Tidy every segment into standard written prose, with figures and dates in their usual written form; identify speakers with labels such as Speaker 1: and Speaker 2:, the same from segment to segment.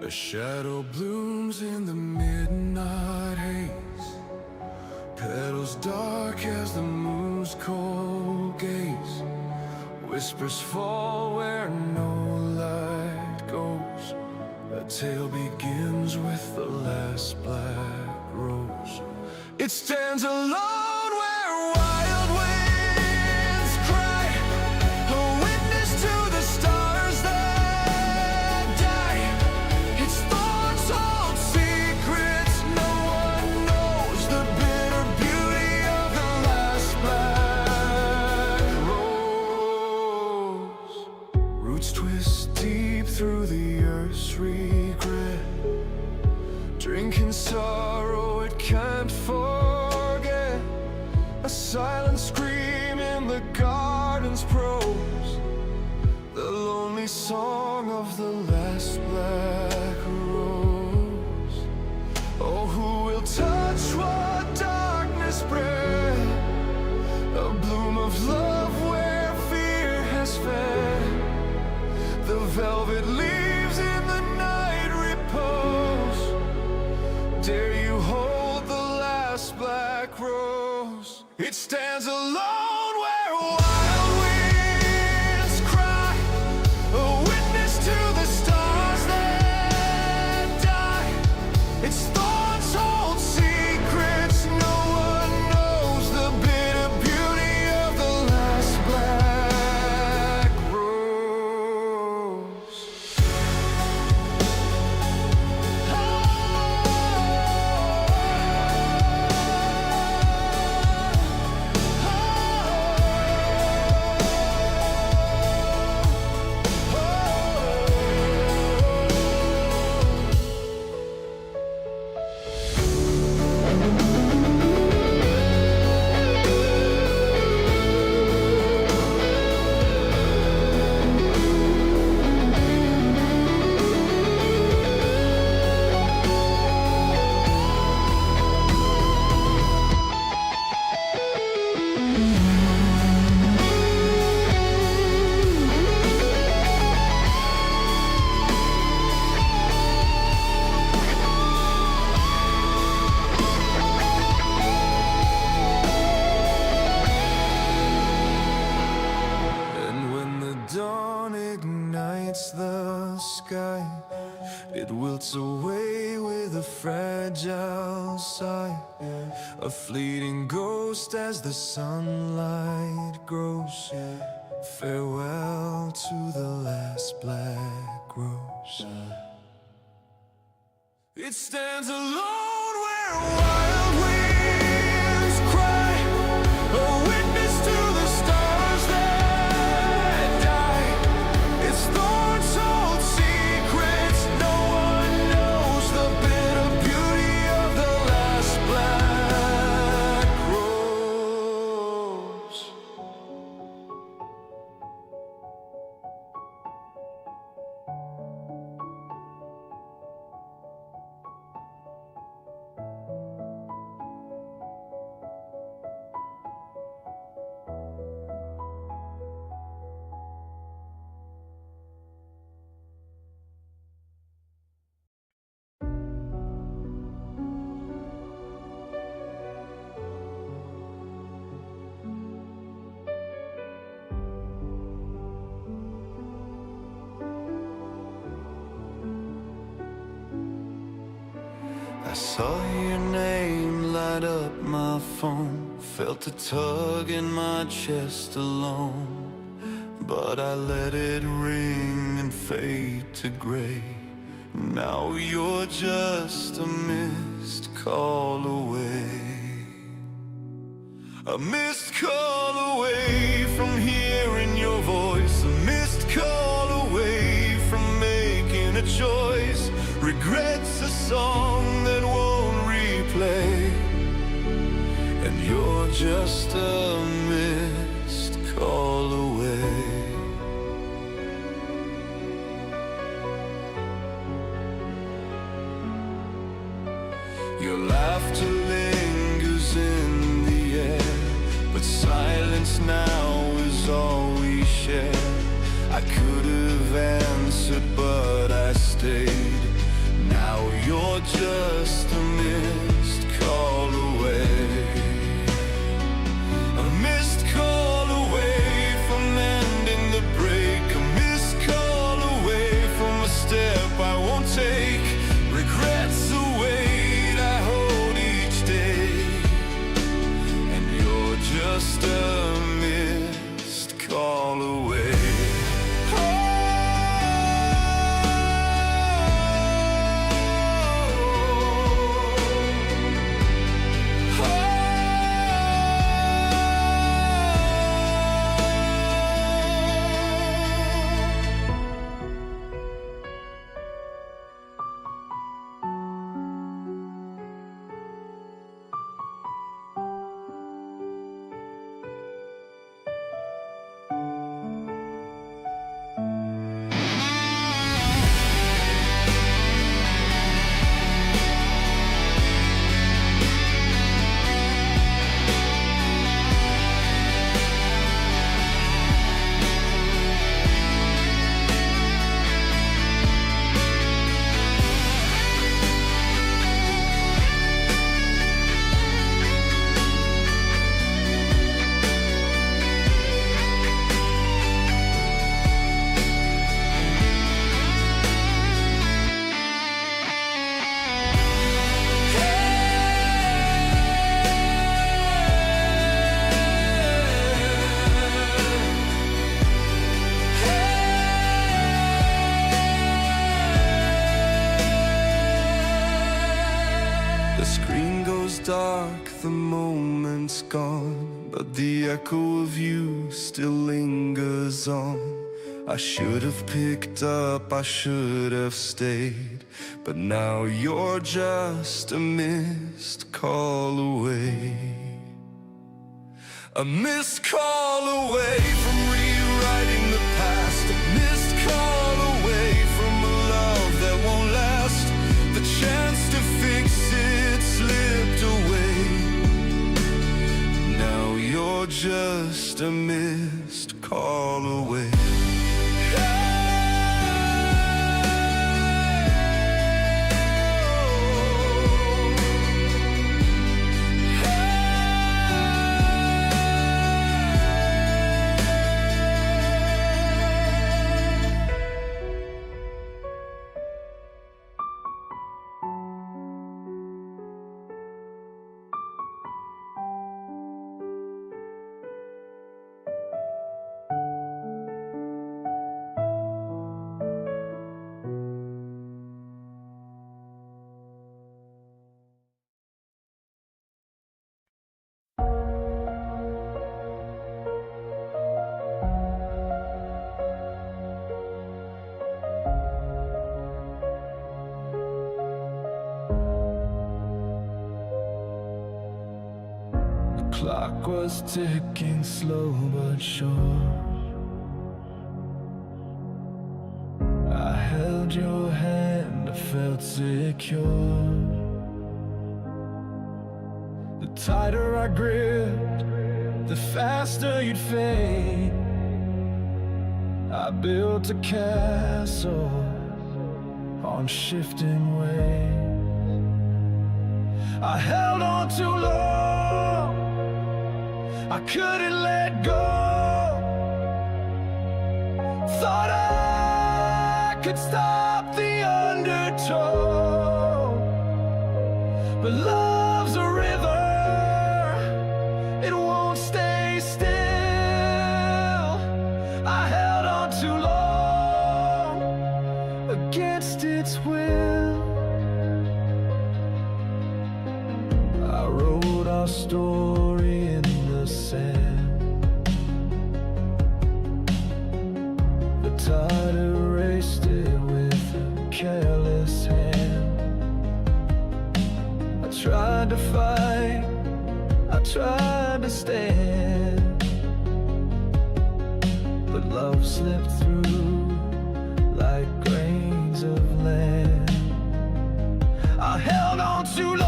Speaker 1: A shadow blooms in the midnight haze, petals dark as the moon's cold gaze. Whispers fall where no light goes. A tale begins with the last black rose. It stands alone where wild winds cry, a witness to the stars that die. Its thorns hold secrets no one knows, the bitter beauty of the last black rose. Roots twist deep through the earth's regret, drinking sorrow it can't forget. A silent scream in the garden's prose, the lonely song of the last black rose. Oh, who will touch what darkness bred? A bloom of love where fear has fed. The velvet leaves in the night repose. Dare you hold the last black rose? It stands alone where wild winds cry, a witness to the stars that die. Its thorns hold secrets no one knows, the bitter beauty of the last black rose. The sky, it wilts away with a fragile sigh, a fleeting ghost as the sunlight grows. Farewell to the last black rose. It stands alone where wild winds cry, a witness to the stars that die. Its thorns hold secrets no one knows, the bitter beauty of the last black rose. I saw your name light up my phone, felt a tug in my chest alone, but I let it ring and fade to gray. Now you're just a missed call away, a missed call away from hearing your voice, a missed call away from making a choice. Regrets a song that won't replay, and you're just a missed call away. Your laughter lingers in the air, but silence now is all we share. I could have answered, but I stayed. dark, the moment's gone, but the echo of you still lingers on. I should have picked up, I should have stayed, but now you're just a missed call away. A missed call away from rewriting the past, a missed call away from a love that won't last. The chance to fix it slipped away. Now you're just a missed call away. Clock was ticking, slow but sure. I held your hand, I felt secure. The tighter I gripped, the faster you'd fade. I built a castle on shifting waves. I held on too long, I couldn't let go. Thought I could stop the undertow, but love's a river, it won't stay still. I held on too long, against its will. I wrote our story in the sand. The tide erased it with a careless hand. I tried to fight, I tried to stand, but love slipped through like grains of land. I held on too long,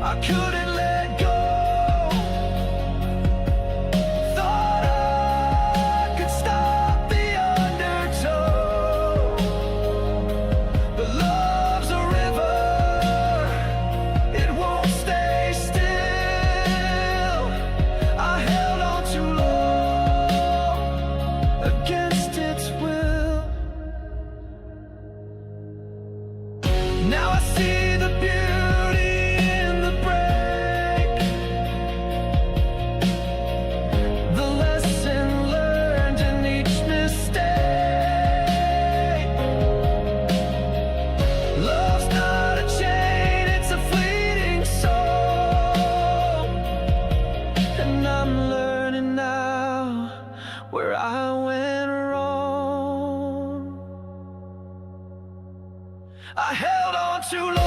Speaker 1: I couldn't let go. Thought I could stop the undertow, but love's a river, it won't stay still. I held on too long, against its will. Now I see the beauty in the break, the lesson learned in each mistake. Love's not a chain, it's a fleeting soul, and I'm learning now where I went wrong. I held on too long.